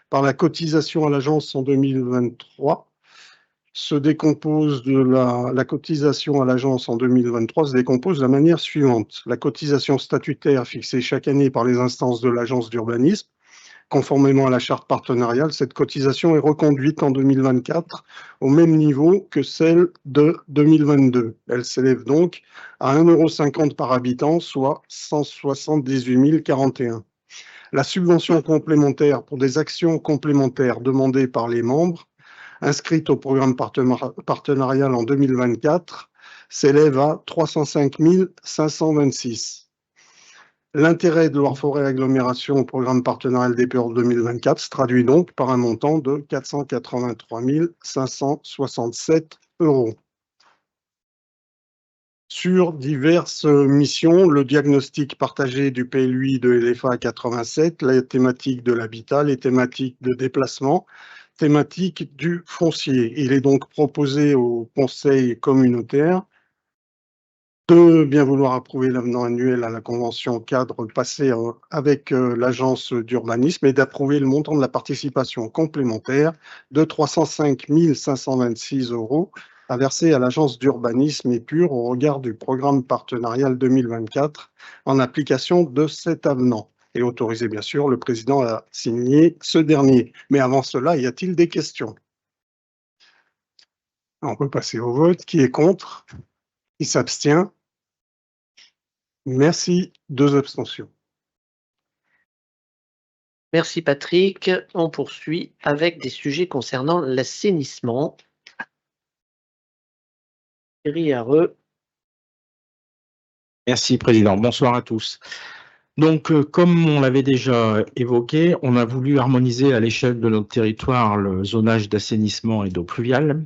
par la cotisation à l'agence en 2023. La cotisation à l'agence en 2023 se décompose de la manière suivante. La cotisation statutaire fixée chaque année par les instances de l'agence d'urbanisme. Conformément à la charte partenariale, cette cotisation est reconduite en 2024 au même niveau que celle de 2022. Elle s'élève donc à 1,50 € par habitant, soit 178 041. La subvention complémentaire pour des actions complémentaires demandées par les membres, inscrites au programme partenarial en 2024, s'élève à 305 526. L'intérêt de Loire-Forêt Agglomération au programme partenarial d'Épure 2024 se traduit donc par un montant de 483 567 €. Sur diverses missions, le diagnostic partagé du PLUI de LFA 87, la thématique de l'habitat, les thématiques de déplacement, thématique du foncier. Il est donc proposé au Conseil communautaire de bien vouloir approuver l'avenant annuel à la convention cadre passée avec l'agence d'urbanisme et d'approuver le montant de la participation complémentaire de 305 526 € à verser à l'agence d'urbanisme Épure au regard du programme partenarial 2024 en application de cet avenant et autoriser bien sûr le président à signer ce dernier. Mais avant cela, y a-t-il des questions? On peut passer au vote. Qui est contre? Qui s'abstient? Merci. 2 abstentions. Merci Patrick. On poursuit avec des sujets concernant l'assainissement. Thierry Hareux. Merci Président. Bonsoir à tous. Donc, comme on l'avait déjà évoqué, on a voulu harmoniser à l'échelle de notre territoire le zonage d'assainissement et d'eau pluviale.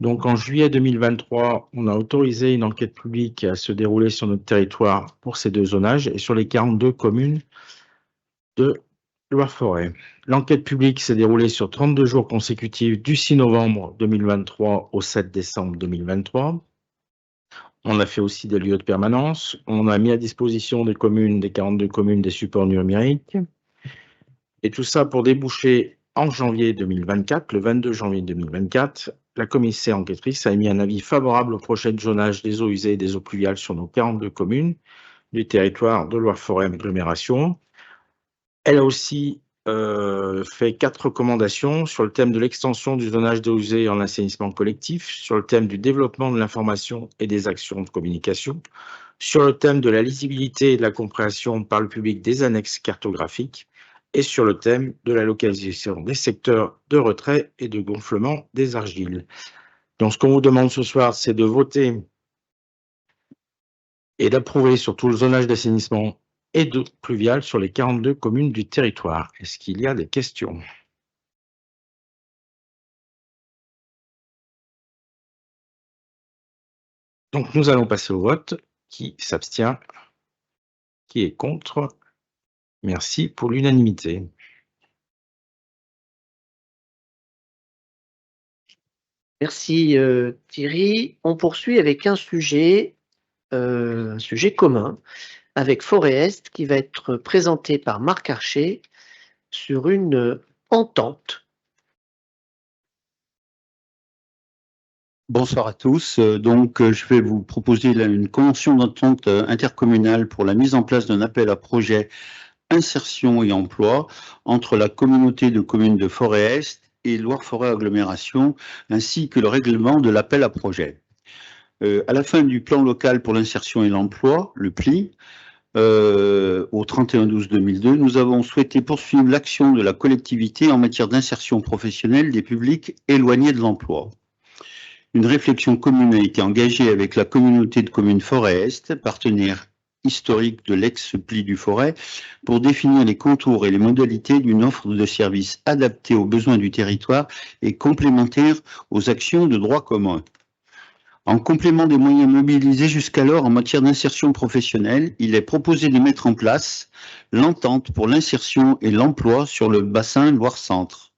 Donc, en juillet 2023, on a autorisé une enquête publique à se dérouler sur notre territoire pour ces deux zonages et sur les 42 communes de Loire-Forêt. L'enquête publique s'est déroulée sur 32 jours consécutifs du 6 novembre 2023 au 7 décembre 2023. On a fait aussi des lieux de permanence. On a mis à disposition des communes, des 42 communes, des supports numériques. Et tout ça pour déboucher en janvier 2024, le 22 janvier 2024, la commissaire enquêtrice a émis un avis favorable au projet de zonage des eaux usées et des eaux pluviales sur nos 42 communes du territoire de Loire-Forêt Agglomération. Elle a aussi fait 4 recommandations sur le thème de l'extension du zonage d'eau usée en assainissement collectif, sur le thème du développement de l'information et des actions de communication, sur le thème de la lisibilité et de la compréhension par le public des annexes cartographiques, et sur le thème de la localisation des secteurs de retrait et de gonflement des argiles. Donc, ce qu'on vous demande ce soir, c'est de voter et d'approuver sur tout le zonage d'assainissement et d'eau pluviale sur les 42 communes du territoire. Est-ce qu'il y a des questions? Donc, nous allons passer au vote. Qui s'abstient? Qui est contre? Merci pour l'unanimité. Merci Thierry. On poursuit avec un sujet commun avec Forest qui va être présenté par Marc Archer sur une entente. Bonsoir à tous. Je vais vous proposer une convention d'entente intercommunale pour la mise en place d'un appel à projet insertion et emploi entre la communauté de communes de Forêt-Est et Loire-Forêt Agglomération, ainsi que le règlement de l'appel à projet. À la fin du plan local pour l'insertion et l'emploi, le PLI, au 31/12/2002, nous avons souhaité poursuivre l'action de la collectivité en matière d'insertion professionnelle des publics éloignés de l'emploi. Une réflexion commune a été engagée avec la communauté de communes Forêt-Est, partenaire historique de l'ex-PLI du Forêt, pour définir les contours et les modalités d'une offre de services adaptée aux besoins du territoire et complémentaire aux actions de droit commun. En complément des moyens mobilisés jusqu'alors en matière d'insertion professionnelle, il est proposé de mettre en place l'entente pour l'insertion et l'emploi sur le bassin Loire-Centre.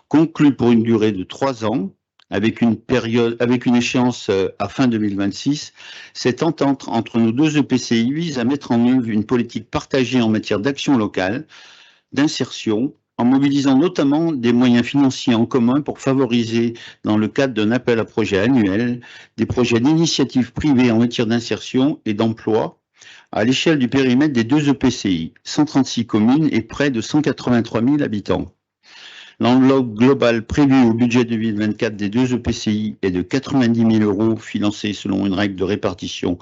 Conclue pour une durée de 3 ans, avec une échéance à fin 2026, cette entente entre nos deux EPCI vise à mettre en œuvre une politique partagée en matière d'action locale, d'insertion, en mobilisant notamment des moyens financiers en commun pour favoriser, dans le cadre d'un appel à projet annuel, des projets d'initiative privée en matière d'insertion et d'emploi à l'échelle du périmètre des deux EPCI, 136 communes et près de 183 000 habitants. L'enveloppe globale prévue au budget 2024 des deux EPCI est de 90 000 € financés selon une règle de répartition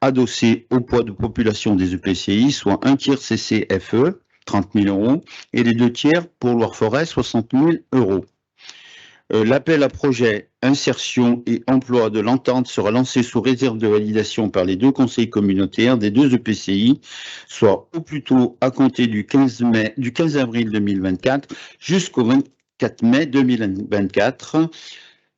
adossée au poids de population des EPCI, soit un tiers CCFE, 30 000 €, et les 2 tiers pour Loire-Forêt, 60 000 €. L'appel à projet insertion et emploi de l'entente sera lancé sous réserve de validation par les deux conseils communautaires des deux EPCI, soit au plus tôt à compter du 15 avril 2024 jusqu'au 24 mai 2024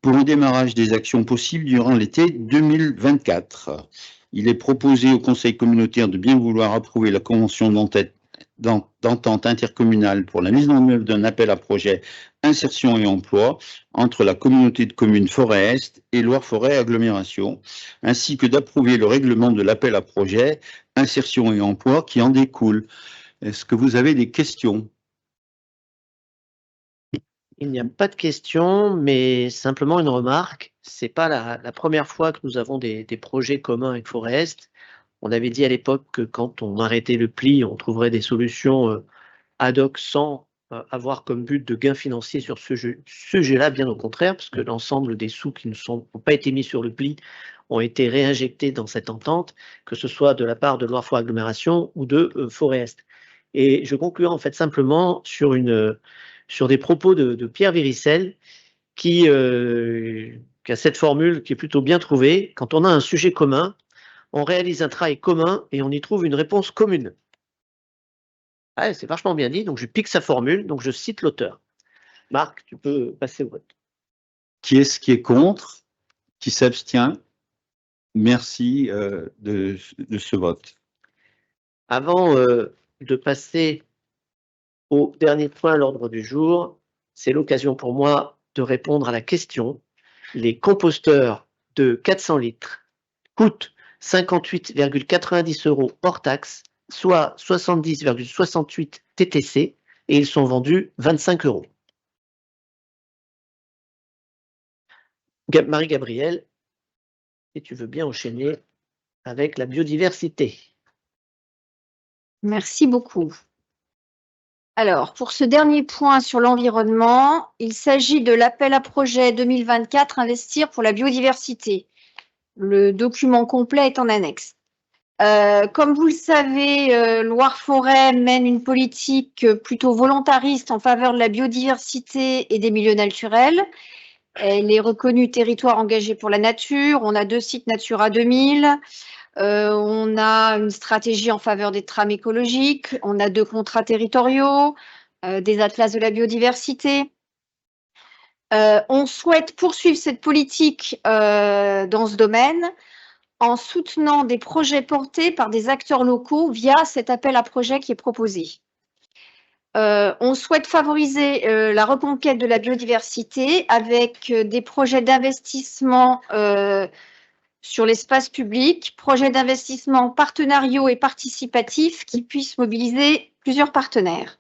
pour un démarrage des actions possibles durant l'été 2024. Il est proposé au conseil communautaire de bien vouloir approuver la convention d'entente intercommunale pour la mise en œuvre d'un appel à projet insertion et emploi entre la communauté de communes Forêt-Est et Loire-Forêt Agglomération, ainsi que d'approuver le règlement de l'appel à projet insertion et emploi qui en découle. Est-ce que vous avez des questions? Il n'y a pas de questions, mais simplement une remarque. C'est pas la première fois que nous avons des projets communs avec Forêt-Est. On avait dit à l'époque que quand on arrêtait le PLI, on trouverait des solutions ad hoc sans avoir comme but de gain financier sur ce sujet-là, bien au contraire, parce que l'ensemble des sous qui n'ont pas été mis sur le PLI ont été réinjectés dans cette entente, que ce soit de la part de Loire-Forêt Agglomération ou de Forêt-Est. Et je conclurai en fait simplement sur des propos de Pierre Véricel qui a cette formule qui est plutôt bien trouvée. Quand on a un sujet commun, on réalise un travail commun et on y trouve une réponse commune. Ah, c'est vachement bien dit, donc je pique sa formule, donc je cite l'auteur. Marc, tu peux passer au vote. Qui est-ce qui est contre? Qui s'abstient? Merci de ce vote. Avant de passer au dernier point à l'ordre du jour, c'est l'occasion pour moi de répondre à la question. Les composteurs de 400 litres coûtent 58,90 € hors taxe, soit 70,68 TTC, et ils sont vendus 25 €. Marie-Gabrielle, si tu veux bien enchaîner avec la biodiversité. Merci beaucoup. Alors, pour ce dernier point sur l'environnement, il s'agit de l'appel à projet 2024 Investir pour la biodiversité. Le document complet est en annexe. Comme vous le savez, Loire-Forêt mène une politique plutôt volontariste en faveur de la biodiversité et des milieux naturels. Elle est reconnue territoire engagé pour la nature. On a 2 sites Natura 2000. On a une stratégie en faveur des trames écologiques. On a 2 contrats territoriaux, des atlas de la biodiversité. On souhaite poursuivre cette politique dans ce domaine en soutenant des projets portés par des acteurs locaux via cet appel à projet qui est proposé. On souhaite favoriser la reconquête de la biodiversité avec des projets d'investissement sur l'espace public, projets d'investissement partenariaux et participatifs qui puissent mobiliser plusieurs partenaires.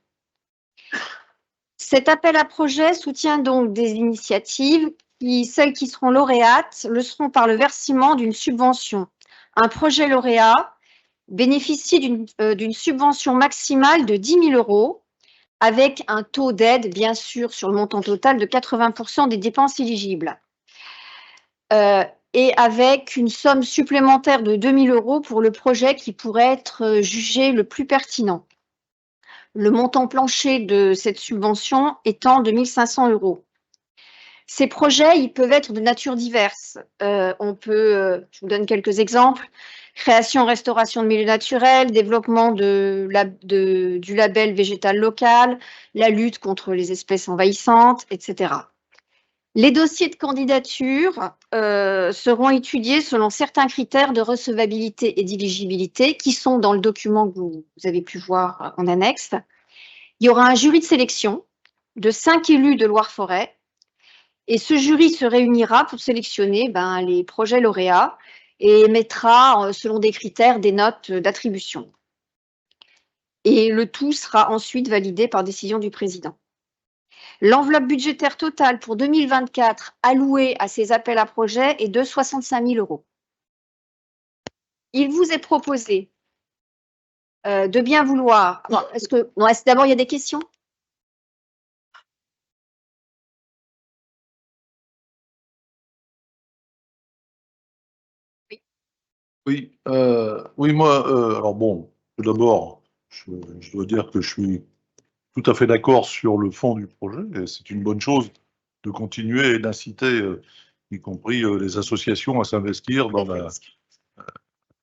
Cet appel à projet soutient donc des initiatives qui, celles qui seront lauréates, le seront par le versement d'une subvention. Un projet lauréat bénéficie d'une subvention maximale de 10 000 € avec un taux d'aide, bien sûr, sur le montant total de 80% des dépenses éligibles. Et avec une somme supplémentaire de 2 000 € pour le projet qui pourrait être jugé le plus pertinent. Le montant plancher de cette subvention étant de 1 500 €. Ces projets, ils peuvent être de nature diverse. Je vous donne quelques exemples. Création, restauration de milieux naturels, développement du label végétal local, la lutte contre les espèces envahissantes, etc. Les dossiers de candidature seront étudiés selon certains critères de recevabilité et d'éligibilité qui sont dans le document que vous avez pu voir en annexe. Il y aura un jury de sélection de 5 élus de Loire-Forêt et ce jury se réunira pour sélectionner les projets lauréats et émettra, selon des critères, des notes d'attribution. Et le tout sera ensuite validé par décision du président. L'enveloppe budgétaire totale pour 2024 allouée à ces appels à projets est de 65 000 €. Il vous est proposé de bien vouloir. D'abord, il y a des questions? Oui, moi, alors bon, tout d'abord, je dois dire que je suis tout à fait d'accord sur le fond du projet, et c'est une bonne chose de continuer et d'inciter, y compris les associations, à s'investir dans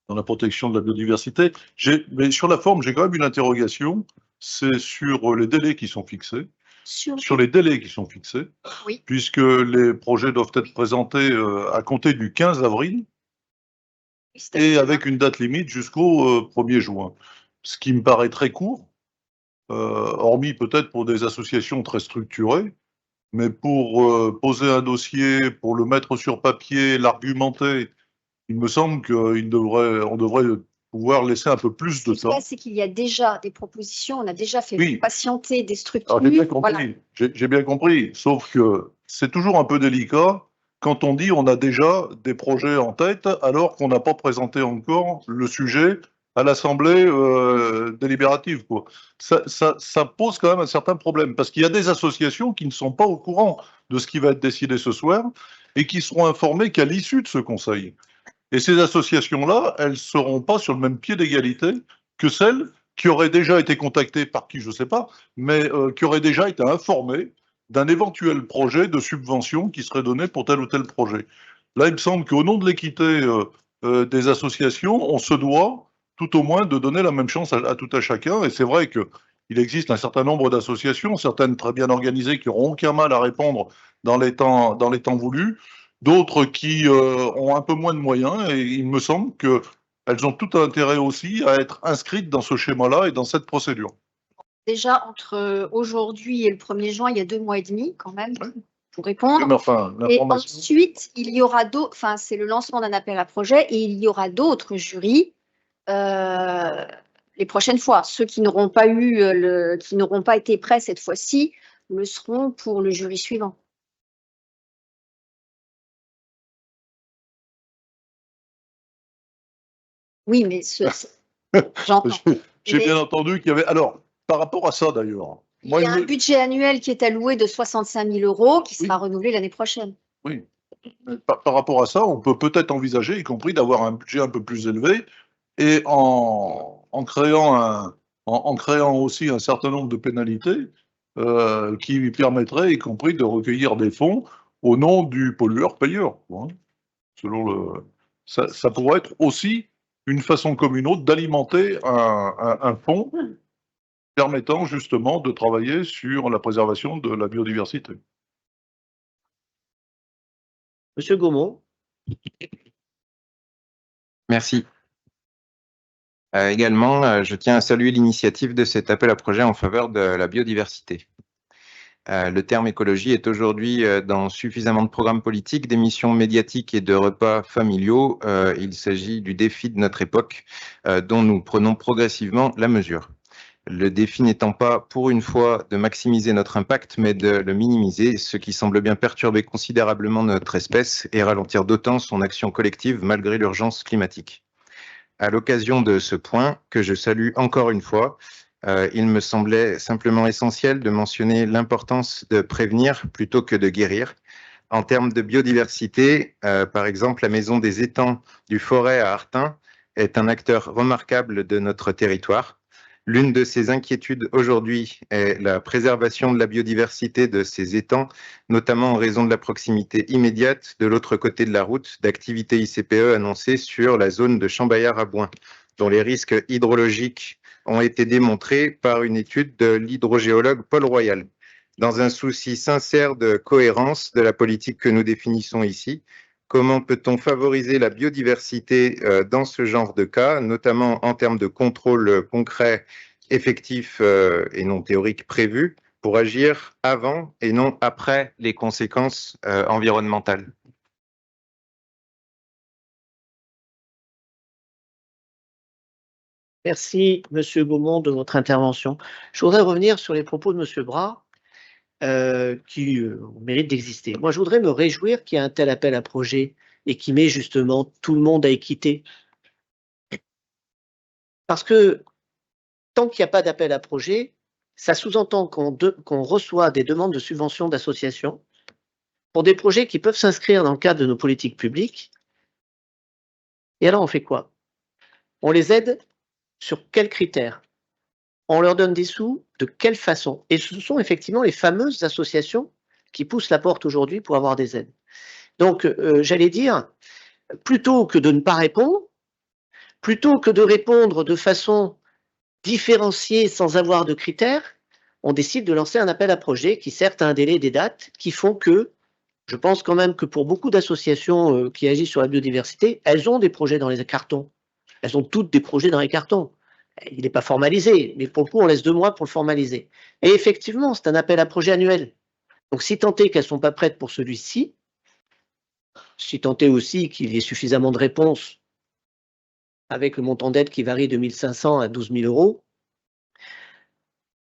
la protection de la biodiversité. Mais sur la forme, j'ai quand même une interrogation, c'est sur les délais qui sont fixés. Sur les délais qui sont fixés, oui. Puisque les projets doivent être présentés à compter du 15 avril, et avec une date limite jusqu'au 1er juin. Ce qui me paraît très court, hormis peut-être pour des associations très structurées, mais pour poser un dossier, pour le mettre sur papier, l'argumenter, il me semble qu'on devrait pouvoir laisser un peu plus de temps. C'est qu'il y a déjà des propositions, on a déjà fait patienter des structures. Alors, j'ai bien compris, sauf que c'est toujours un peu délicat quand on dit on a déjà des projets en tête alors qu'on n'a pas présenté encore le sujet à l'Assemblée délibérative, quoi. Ça pose quand même un certain problème, parce qu'il y a des associations qui ne sont pas au courant de ce qui va être décidé ce soir et qui seront informées qu'à l'issue de ce conseil. Et ces associations-là, elles ne seront pas sur le même pied d'égalité que celles qui auraient déjà été contactées par qui, je ne sais pas, mais qui auraient déjà été informées d'un éventuel projet de subvention qui serait donné pour tel ou tel projet. Là, il me semble qu'au nom de l'équité des associations, on se doit tout au moins de donner la même chance à tout à chacun. Et c'est vrai qu'il existe un certain nombre d'associations, certaines très bien organisées, qui n'auront aucun mal à répondre dans les temps voulus, d'autres qui ont un peu moins de moyens, et il me semble qu'elles ont tout intérêt aussi à être inscrites dans ce schéma-là et dans cette procédure. Déjà, entre aujourd'hui et le 1er juin, il y a 2 mois et demi quand même pour répondre. Mais enfin, et ensuite, il y aura d'autres, c'est le lancement d'un appel à projet et il y aura d'autres jurys les prochaines fois. Ceux qui n'auront pas qui n'auront pas été prêts cette fois-ci le seront pour le jury suivant. Oui, mais j'entends. J'ai bien entendu qu'il y avait. Alors, par rapport à ça d'ailleurs. Il y a un budget annuel qui est alloué de 65 000 € qui sera renouvelé l'année prochaine. Oui. Par rapport à ça, on peut peut-être envisager, y compris d'avoir un budget un peu plus élevé, et en créant aussi un certain nombre de pénalités qui permettraient, y compris, de recueillir des fonds au nom du pollueur-payeur. Ça pourrait être aussi une façon comme une autre d'alimenter un fonds permettant justement de travailler sur la préservation de la biodiversité. Monsieur Gaumont. Merci. Également, je tiens à saluer l'initiative de cet appel à projet en faveur de la biodiversité. Le terme écologie est aujourd'hui dans suffisamment de programmes politiques, d'émissions médiatiques et de repas familiaux. Il s'agit du défi de notre époque dont nous prenons progressivement la mesure. Le défi n'étant pas, pour une fois, de maximiser notre impact, mais de le minimiser, ce qui semble bien perturber considérablement notre espèce et ralentir d'autant son action collective malgré l'urgence climatique. À l'occasion de ce point, que je salue encore une fois, il me semblait simplement essentiel de mentionner l'importance de prévenir plutôt que de guérir. En termes de biodiversité, par exemple, la Maison des étangs du Forêt à Artin est un acteur remarquable de notre territoire. L'une de ses inquiétudes aujourd'hui est la préservation de la biodiversité de ces étangs, notamment en raison de la proximité immédiate, de l'autre côté de la route, d'activités ICPE annoncées sur la zone de Chambaillard-à-Bouin, dont les risques hydrologiques ont été démontrés par une étude de l'hydrogéologue Paul Royal. Dans un souci sincère de cohérence de la politique que nous définissons ici, comment peut-on favoriser la biodiversité dans ce genre de cas, notamment en termes de contrôle concret, effectif et non théorique prévu, pour agir avant et non après les conséquences environnementales? Merci, Monsieur Gaumont, de votre intervention. Je voudrais revenir sur les propos de Monsieur Bras, qui méritent d'exister. Moi, je voudrais me réjouir qu'il y ait un tel appel à projet et qui met justement tout le monde à équité. Parce que tant qu'il n'y a pas d'appel à projet, ça sous-entend qu'on reçoit des demandes de subventions d'associations pour des projets qui peuvent s'inscrire dans le cadre de nos politiques publiques. Et alors, on fait quoi? On les aide sur quels critères? On leur donne des sous de quelle façon? Et ce sont effectivement les fameuses associations qui poussent la porte aujourd'hui pour avoir des aides. Donc, j'allais dire, plutôt que de ne pas répondre, plutôt que de répondre de façon différenciée sans avoir de critères, on décide de lancer un appel à projet qui certes a un délai et des dates qui font que, je pense quand même que pour beaucoup d'associations qui agissent sur la biodiversité, elles ont des projets dans les cartons. Elles ont toutes des projets dans les cartons. Il n'est pas formalisé, mais pour le coup, on laisse 2 mois pour le formaliser. Et effectivement, c'est un appel à projet annuel. Donc, si tant est qu'elles ne sont pas prêtes pour celui-ci, si tant est aussi qu'il y ait suffisamment de réponses avec le montant d'aide qui varie de 1 500 à 12 000 euros,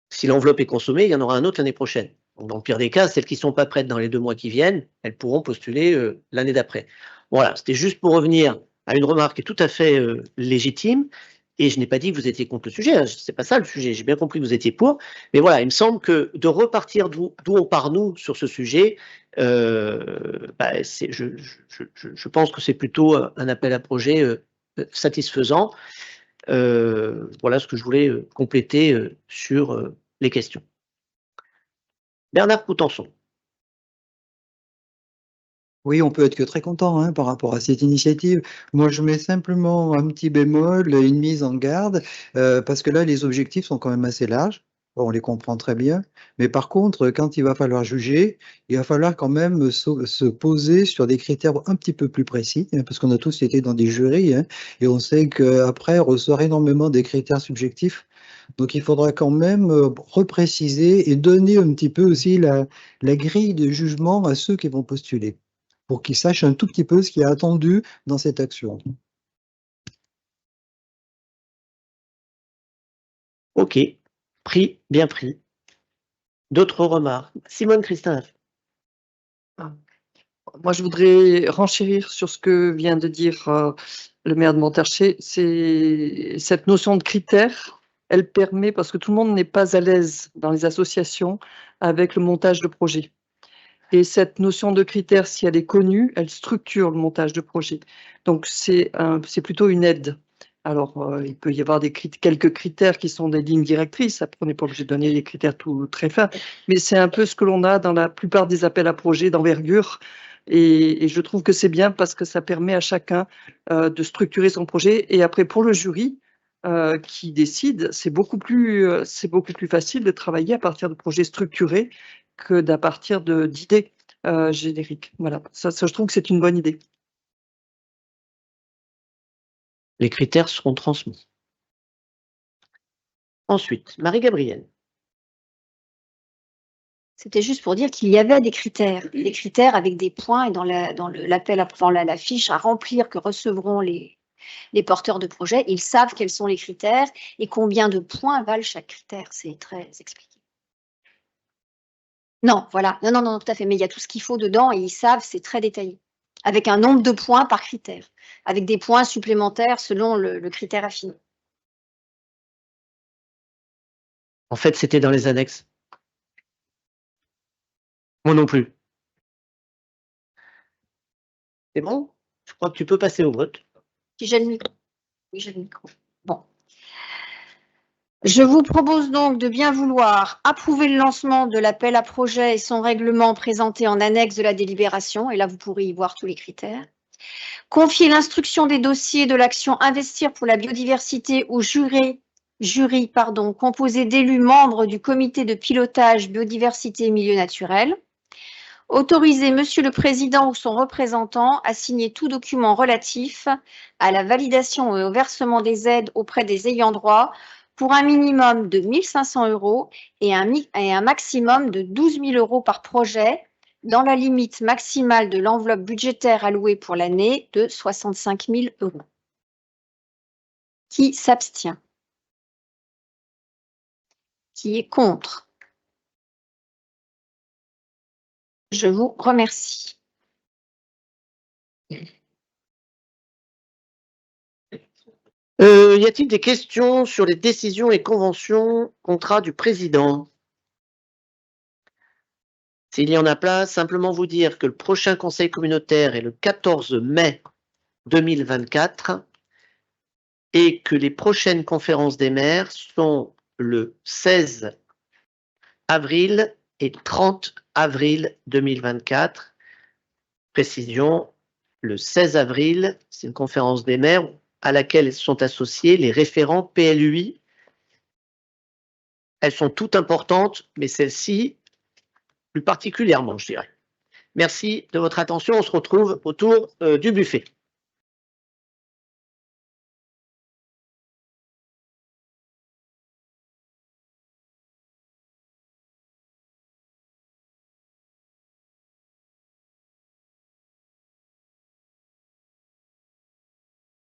si l'enveloppe est consommée, il y en aura un autre l'année prochaine. Donc, dans le pire des cas, celles qui ne sont pas prêtes dans les 2 mois qui viennent, elles pourront postuler l'année d'après. Voilà, c'était juste pour revenir à une remarque qui est tout à fait légitime. Et je n'ai pas dit que vous étiez contre le sujet, hein, ce n'est pas ça le sujet, j'ai bien compris que vous étiez pour. Mais voilà, il me semble que de repartir d'où on part nous sur ce sujet, je pense que c'est plutôt un appel à projet satisfaisant. Voilà ce que je voulais compléter sur les questions. Bernard Coutançon. Oui, on peut être que très content par rapport à cette initiative. Moi, je mets simplement un petit bémol, une mise en garde, parce que là, les objectifs sont quand même assez larges. Bon, on les comprend très bien. Mais par contre, quand il va falloir juger, il va falloir quand même se poser sur des critères un petit peu plus précis, parce qu'on a tous été dans des jurys, et on sait qu'après, ressort énormément des critères subjectifs. Donc, il faudra quand même repréciser et donner un petit peu aussi la grille de jugement à ceux qui vont postuler, pour qu'ils sachent un tout petit peu ce qui est attendu dans cette action. Ok, pris, bien pris. D'autres remarques? Simone Christophe. Moi, je voudrais renchérir sur ce que vient de dire le maire de Montarché. C'est cette notion de critères, elle permet, parce que tout le monde n'est pas à l'aise dans les associations avec le montage de projet. Et cette notion de critères, si elle est connue, elle structure le montage de projet. Donc, c'est plutôt une aide. Alors, il peut y avoir quelques critères qui sont des lignes directrices. Après, on n'est pas obligé de donner des critères tout très fins. Mais c'est un peu ce que l'on a dans la plupart des appels à projets d'envergure. Et je trouve que c'est bien parce que ça permet à chacun de structurer son projet. Et après, pour le jury qui décide, c'est beaucoup plus facile de travailler à partir de projets structurés que d'à partir d'idées génériques. Voilà, ça, je trouve que c'est une bonne idée. Les critères seront transmis. Ensuite, Marie-Gabrielle. C'était juste pour dire qu'il y avait des critères avec des points et dans l'appel, dans la fiche à remplir que recevront les porteurs de projet, ils savent quels sont les critères et combien de points valent chaque critère. C'est très expliqué. Non, voilà. Non, tout à fait. Mais il y a tout ce qu'il faut dedans et ils savent, c'est très détaillé. Avec un nombre de points par critère, avec des points supplémentaires selon le critère affiné. En fait, c'était dans les annexes. Moi non plus. C'est bon? Je crois que tu peux passer au vote. Si j'ai le micro. Oui, j'ai le micro. Bon. Je vous propose donc de bien vouloir approuver le lancement de l'appel à projet et son règlement présenté en annexe de la délibération. Et là, vous pourrez y voir tous les critères. Confier l'instruction des dossiers de l'action Investir pour la biodiversité au jury composé d'élus membres du comité de pilotage biodiversité et milieu naturel. Autoriser Monsieur le Président ou son représentant à signer tout document relatif à la validation et au versement des aides auprès des ayants droit pour un minimum de 1 500 € et un maximum de 12 000 € par projet dans la limite maximale de l'enveloppe budgétaire allouée pour l'année de 65 000 €. Qui s'abstient? Qui est contre? Je vous remercie. Y a-t-il des questions sur les décisions et conventions, contrats du président? S'il y en a pas, simplement vous dire que le prochain conseil communautaire est le 14 mai 2024 et que les prochaines conférences des maires sont le 16 avril et 30 avril 2024. Précision, le 16 avril, c'est une conférence des maires à laquelle sont associés les référents PLUI. Elles sont toutes importantes, mais celle-ci plus particulièrement, je dirais. Merci de votre attention. On se retrouve autour du buffet.